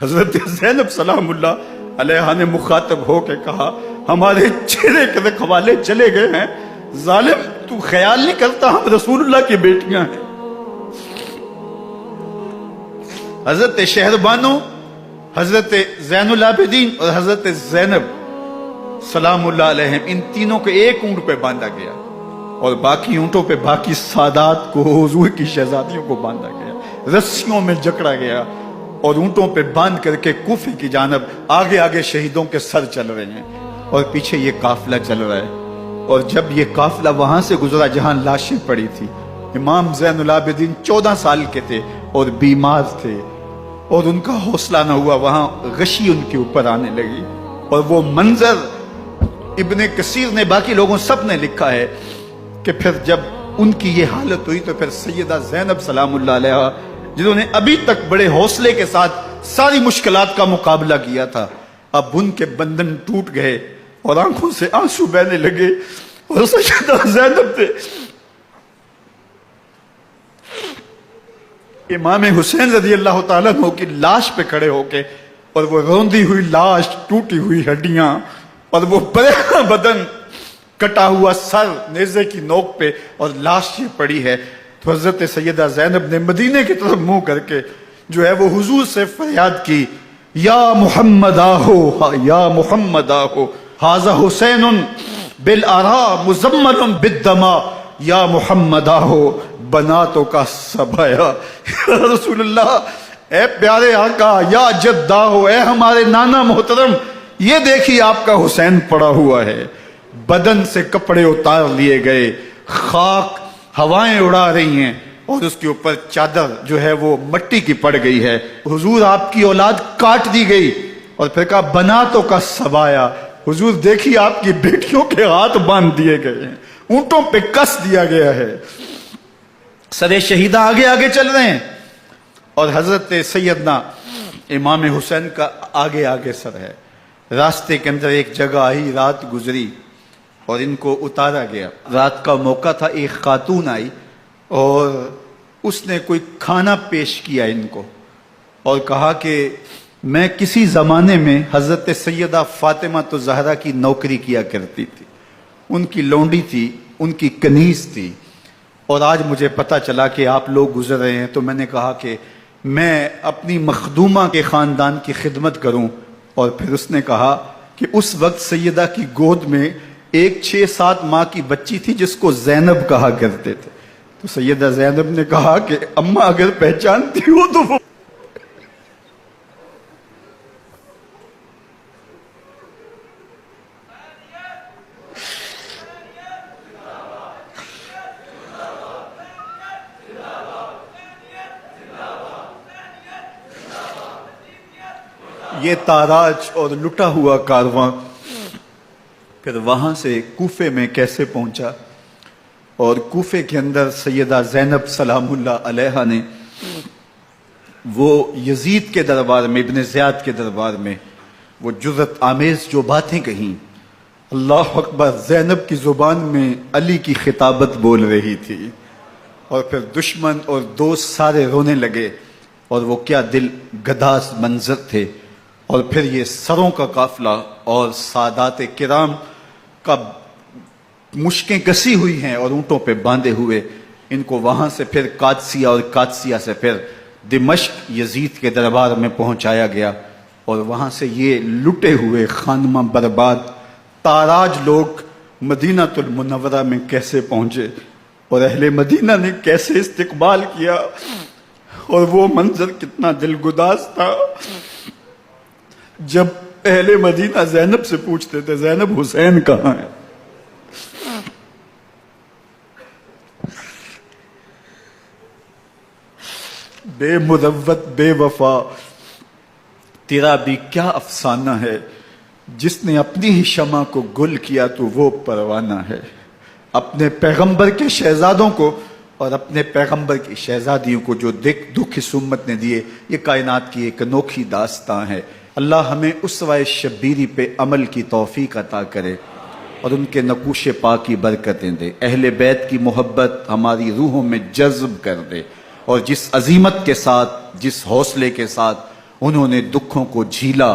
حضرت زینب سلام اللہ علیہ نے مخاطب ہو کے کہا ہمارے چہرے کے رکھوالے چلے گئے ہیں، ظالم تو خیال نہیں کرتا ہم رسول اللہ کی بیٹیاں ہیں۔ حضرت شہربانو، حضرت زین العابدین اور حضرت زینب سلام اللہ علیہ ان تینوں کو ایک اونٹ پہ باندھا گیا اور باقی اونٹوں پہ باقی سادات کو، حضور کی شہزادیوں کو باندھا گیا، رسیوں میں جکڑا گیا اور اونٹوں پہ باندھ کر کے کوفے کی جانب آگے آگے شہیدوں کے سر چل رہے ہیں اور پیچھے یہ قافلہ چل رہا ہے۔ اور جب یہ قافلہ وہاں سے گزرا جہاں لاشیں پڑی تھی، امام زین العابدین 14 سال کے تھے اور بیمار تھے اور ان کا حوصلہ نہ ہوا، وہاں غشی ان کے اوپر آنے لگی اور وہ منظر ابن کثیر نے، باقی لوگوں سب نے لکھا ہے کہ پھر جب ان کی یہ حالت ہوئی تو پھر سیدہ زینب سلام اللہ علیہ، جنہوں نے ابھی تک بڑے حوصلے کے ساتھ ساری مشکلات کا مقابلہ کیا تھا، اب ان کے بندھن ٹوٹ گئے اور آنکھوں سے آنسو بہنے لگے اور سیدہ زینب تھے امام حسین رضی اللہ تعالیٰ عنہ کی لاش پہ کھڑے ہو کے، اور وہ روندی ہوئی لاش، ٹوٹی ہوئی ہڈیاں اور وہ پریشان بدن، کٹا ہوا سر نیزے کی نوک پہ اور لاش یہ پڑی ہے، تو حضرت سیدہ زینب نے مدینے کی طرف منہ کر کے جو ہے وہ حضور سے فریاد کی، یا محمد آہو، یا محمد آہو، ھذا حسین بالآراء مزمل بالدماء، یا محمد آہو بناتوں کا سبایا۔ یا رسول اللہ، اے پیارے آقا، یا جدہ ہو، اے ہمارے نانا محترم، یہ دیکھیے آپ کا حسین پڑا ہوا ہے، بدن سے کپڑے اتار لیے گئے، خاک ہوائیں اڑا رہی ہیں اور اس کے اوپر چادر جو ہے وہ مٹی کی پڑ گئی ہے، حضور آپ کی اولاد کاٹ دی گئی، اور پھر کہا بناتوں کا سبایا، حضور دیکھیے آپ کی بیٹیوں کے ہاتھ باندھ دیے گئے ہیں، اونٹوں پہ کس دیا گیا ہے، سر شہیدہ آگے آگے چل رہے ہیں اور حضرت سیدنا امام حسین کا آگے آگے سر ہے۔ راستے کے اندر ایک جگہ آئی، رات گزری اور ان کو اتارا گیا، رات کا موقع تھا، ایک خاتون آئی اور اس نے کوئی کھانا پیش کیا ان کو اور کہا کہ میں کسی زمانے میں حضرت سیدہ فاطمہ تو زہرا کی نوکری کیا کرتی تھی، ان کی لونڈی تھی، ان کی کنیز تھی، اور آج مجھے پتا چلا کہ آپ لوگ گزر رہے ہیں تو میں نے کہا کہ میں اپنی مخدومہ کے خاندان کی خدمت کروں، اور پھر اس نے کہا کہ اس وقت سیدہ کی گود میں ایک 6-7 ماہ کی بچی تھی جس کو زینب کہا کرتے تھے، تو سیدہ زینب نے کہا کہ اماں اگر پہچانتی ہو تو وہ یہ تاراج اور لٹا ہوا کارواں پھر وہاں سے کوفے میں کیسے پہنچا، اور کوفے کے اندر سیدہ زینب سلام اللہ علیہ نے وہ یزید کے دربار میں، ابن زیاد کے دربار میں وہ جرأت آمیز جو باتیں کہیں، اللہ اکبر، زینب کی زبان میں علی کی خطابت بول رہی تھی، اور پھر دشمن اور دوست سارے رونے لگے، اور وہ کیا دل گداز منظر تھے، اور پھر یہ سروں کا قافلہ اور سادات کرام کا مشکیں کسی ہوئی ہیں اور اونٹوں پہ باندھے ہوئے، ان کو وہاں سے پھر قادسیہ اور قادسیہ سے پھر دمشق یزید کے دربار میں پہنچایا گیا، اور وہاں سے یہ لٹے ہوئے خانمہ برباد تاراج لوگ مدینہ المنورہ میں کیسے پہنچے، اور اہل مدینہ نے کیسے استقبال کیا، اور وہ منظر کتنا دل گداز تھا جب اہل مدینہ زینب سے پوچھتے تھے زینب حسین کہاں ہے؟ بے مروت بے وفا تیرا بھی کیا افسانہ ہے، جس نے اپنی ہی شمع کو گل کیا تو وہ پروانہ ہے۔ اپنے پیغمبر کے شہزادوں کو اور اپنے پیغمبر کی شہزادیوں کو جو دکھ اس امت نے دیے، یہ کائنات کی ایک انوکھی داستان ہے۔ اللہ ہمیں اسوہ شبیری پہ عمل کی توفیق عطا کرے اور ان کے نقوش پاک کی برکتیں دے، اہل بیت کی محبت ہماری روحوں میں جذب کر دے، اور جس عظیمت کے ساتھ، جس حوصلے کے ساتھ انہوں نے دکھوں کو جھیلا،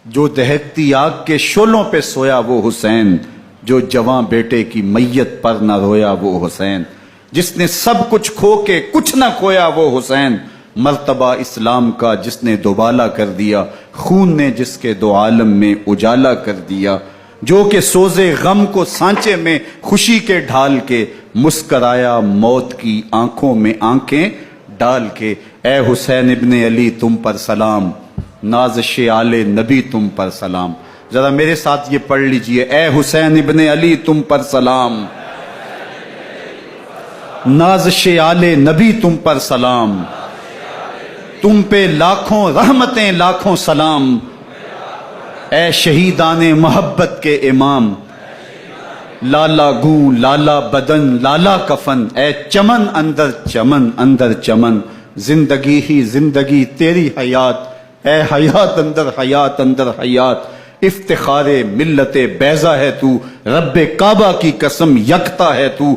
جو دہکتی آگ کے شعلوں پہ سویا وہ حسین، جو جواں بیٹے کی میت پر نہ رویا وہ حسین، جس نے سب کچھ کھو کے کچھ نہ کھویا وہ حسین، مرتبہ اسلام کا جس نے دوبالا کر دیا، خون نے جس کے دو عالم میں اجالا کر دیا، جو کہ سوزے غم کو سانچے میں خوشی کے ڈھال کے، مسکرایا موت کی آنکھوں میں آنکھیں ڈال کے۔ اے حسین ابن علی تم پر سلام، نازش آل نبی تم پر سلام۔ ذرا میرے ساتھ یہ پڑھ لیجئے، اے حسین ابن علی تم پر سلام، نازش آل نبی تم پر سلام، تم پہ لاکھوں رحمتیں لاکھوں سلام، اے شہیدان محبت کے امام، لالا گوں لالا بدن لالا کفن، اے چمن اندر چمن، زندگی ہی زندگی تیری حیات، اے حیات اندر حیات، افتخار ملت بیضا ہے تو، رب کعبہ کی قسم یکتا ہے تو،